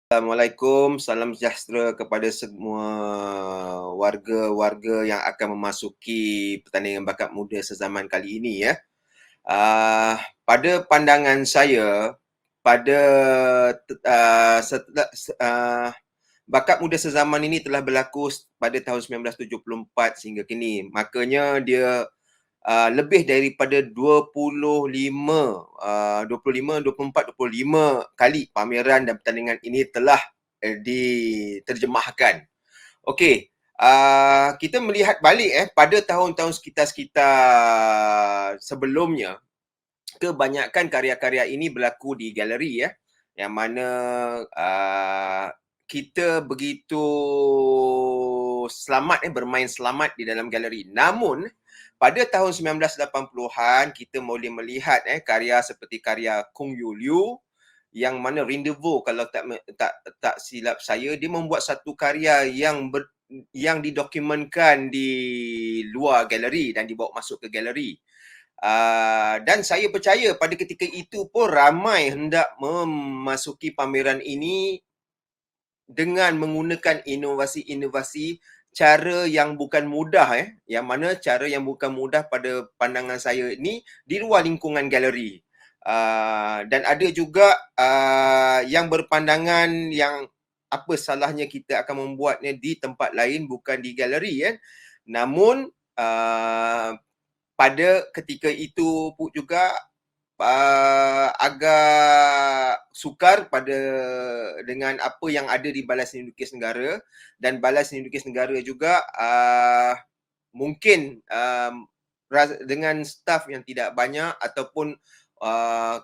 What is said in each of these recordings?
Assalamualaikum, salam sejahtera kepada semua warga-warga yang akan memasuki pertandingan bakat muda sezaman kali ini ya. Pada pandangan saya, pada bakat muda sezaman ini telah berlaku pada tahun 1974 sehingga kini. Makanya dia lebih daripada 25 kali pameran dan pertandingan ini telah diterjemahkan. Okey, kita melihat balik pada tahun-tahun sekitar-sekitar sebelumnya, kebanyakan karya-karya ini berlaku di galeri yang mana kita begitu bermain selamat di dalam galeri. Namun pada tahun 1980-an kita boleh melihat karya seperti karya Kung Yu Liu yang mana Rendezvous, kalau tak silap saya, dia membuat satu karya yang didokumentkan di luar galeri dan dibawa masuk ke galeri. Dan saya percaya pada ketika itu pun ramai hendak memasuki pameran ini dengan menggunakan inovasi-inovasi cara yang bukan mudah yang mana cara yang bukan mudah pada pandangan saya ini di luar lingkungan galeri. Dan ada juga yang berpandangan yang apa salahnya kita akan membuatnya di tempat lain bukan di galeri Namun pada ketika itu pun juga agak sukar dengan apa yang ada di Balai Seni Lukis Negara, dan Balai Seni Lukis Negara juga mungkin dengan staf yang tidak banyak ataupun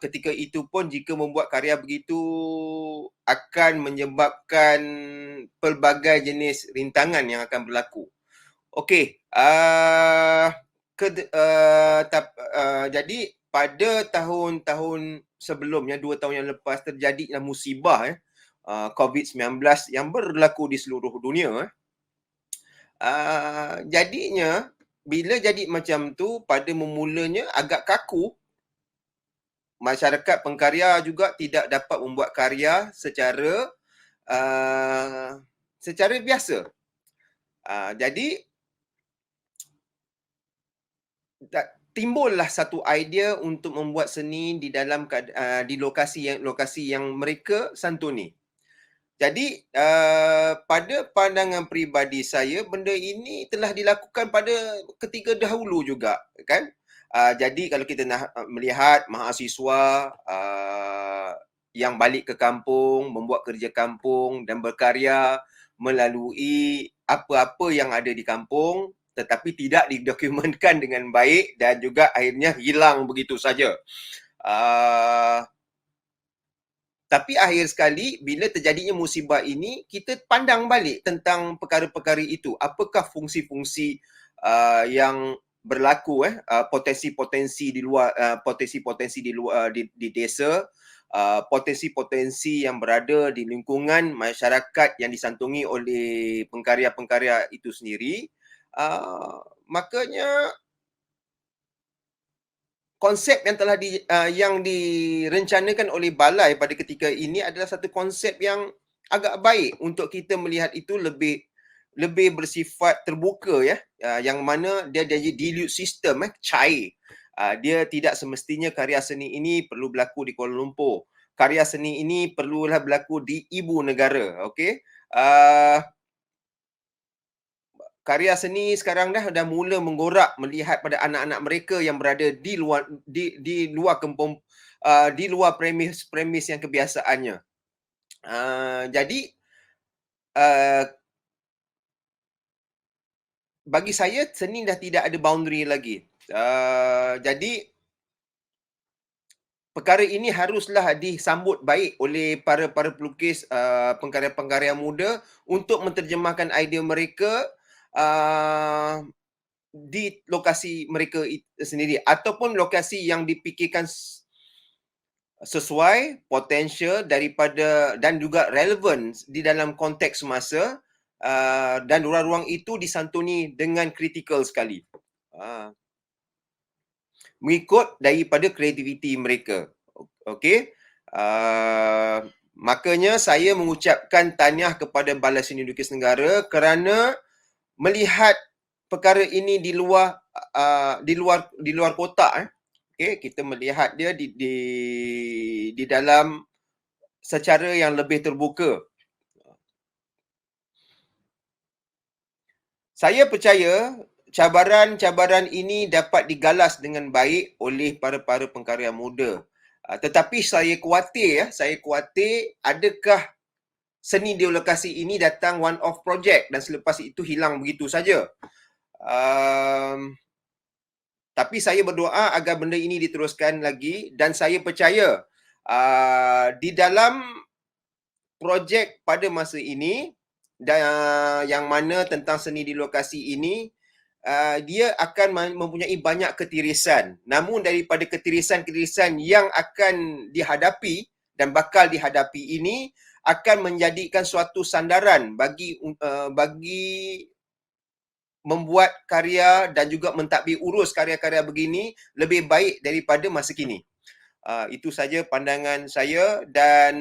ketika itu pun jika membuat karya begitu akan menyebabkan pelbagai jenis rintangan yang akan berlaku. Okey, jadi pada tahun-tahun sebelumnya, 2 tahun yang lepas, terjadilah musibah COVID-19 yang berlaku di seluruh dunia. Jadinya, bila jadi macam tu, pada memulanya agak kaku. Masyarakat pengkarya juga tidak dapat membuat karya secara biasa. Jadi, timbullah satu idea untuk membuat seni di dalam di lokasi yang mereka santuni. Jadi pada pandangan peribadi saya, benda ini telah dilakukan pada ketika dahulu juga kan. Jadi kalau kita nak melihat mahasiswa yang balik ke kampung, membuat kerja kampung dan berkarya melalui apa-apa yang ada di kampung, tetapi tidak didokumentkan dengan baik dan juga akhirnya hilang begitu saja. Tapi akhir sekali, bila terjadinya musibah ini, kita pandang balik tentang perkara-perkara itu. Apakah fungsi-fungsi yang berlaku potensi-potensi di luar di desa, potensi-potensi yang berada di lingkungan masyarakat yang disantungi oleh pengkarya-pengkarya itu sendiri. Makanya konsep yang telah yang direncanakan oleh balai pada ketika ini adalah satu konsep yang agak baik untuk kita melihat itu lebih bersifat terbuka yang mana dia jadi dilute system cair. Dia tidak semestinya karya seni ini perlu berlaku di Kuala Lumpur. Karya seni ini perlulah berlaku di ibu negara, okey. Karya seni sekarang dah mula menggorak melihat pada anak-anak mereka yang berada di luar kampung, di luar premis yang kebiasaannya. Jadi bagi saya seni dah tidak ada boundary lagi. Jadi perkara ini haruslah disambut baik oleh para pelukis, pengkarya-pengkarya muda untuk menterjemahkan idea mereka di lokasi mereka sendiri ataupun lokasi yang dipikirkan sesuai potensial daripada dan juga relevan di dalam konteks semasa, dan ruang-ruang itu disantuni dengan kritikal sekali. Mengikut daripada kreativiti mereka. Okey. Makanya saya mengucapkan tahniah kepada Balai Seni Lukis Negara kerana melihat perkara ini di luar kotak. Okey, kita melihat dia di dalam secara yang lebih terbuka. Saya percaya cabaran-cabaran ini dapat digalas dengan baik oleh para pengkarya muda. Tetapi saya khawatir adakah seni di lokasi ini datang one off project dan selepas itu hilang begitu saja. Tapi saya berdoa agar benda ini diteruskan lagi dan saya percaya di dalam projek pada masa ini dan yang mana tentang seni di lokasi ini dia akan mempunyai banyak ketirisan. Namun daripada ketirisan-ketirisan yang akan dihadapi dan bakal dihadapi ini akan menjadikan suatu sandaran bagi membuat karya dan juga mentadbir urus karya-karya begini lebih baik daripada masa kini. Itu saja pandangan saya dan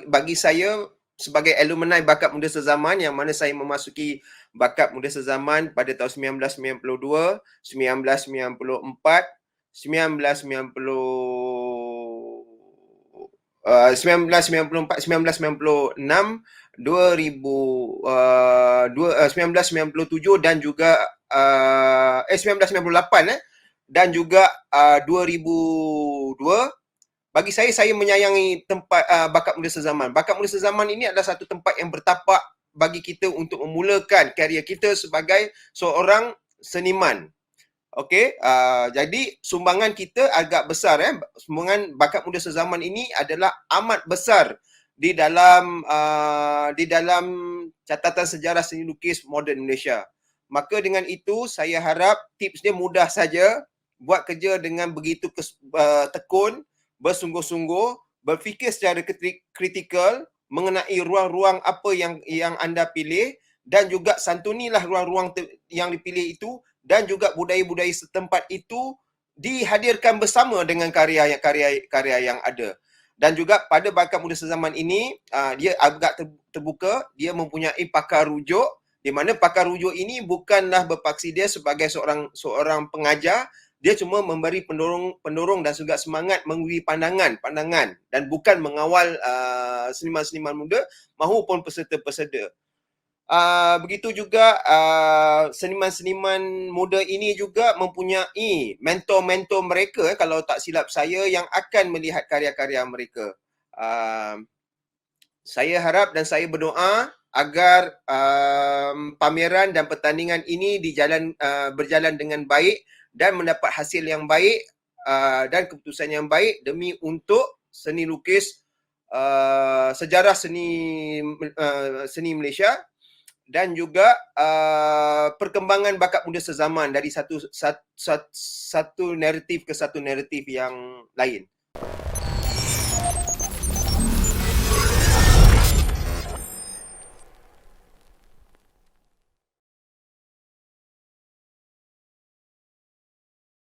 bagi saya sebagai alumni Bakat Muda Sezaman yang mana saya memasuki Bakat Muda Sezaman pada tahun 1992, 1994, 1994, 1996, 1997 dan juga 1998 dan juga 2002. Bagi saya menyayangi tempat Bakat Muda Sezaman. Bakat Muda Sezaman ini adalah satu tempat yang bertapak bagi kita untuk memulakan karier kita sebagai seorang seniman. Okey, jadi sumbangan kita agak besar. Sumbangan Bakat Muda Sezaman ini adalah amat besar di dalam catatan sejarah seni lukis moden Malaysia. Maka dengan itu saya harap tips dia mudah saja, buat kerja dengan begitu tekun, bersungguh-sungguh, berfikir secara kritikal mengenai ruang-ruang apa yang anda pilih dan juga santunilah ruang-ruang yang dipilih itu dan juga budaya-budaya setempat itu dihadirkan bersama dengan karya yang ada. Dan juga pada Bakat Muda Sezaman ini dia agak terbuka, dia mempunyai pakar rujuk di mana pakar rujuk ini bukanlah berpaksi dia sebagai seorang pengajar, dia cuma memberi pendorong dan juga semangat memberi pandangan dan bukan mengawal seniman-seniman muda maupun peserta-peserta. Begitu juga seniman-seniman muda ini juga mempunyai mentor-mentor mereka kalau tak silap saya yang akan melihat karya-karya mereka. Saya harap dan saya berdoa agar pameran dan pertandingan ini berjalan dengan baik dan mendapat hasil yang baik dan keputusan yang baik demi untuk seni lukis sejarah seni Malaysia dan juga perkembangan Bakat Muda Sezaman dari satu naratif ke satu naratif yang lain.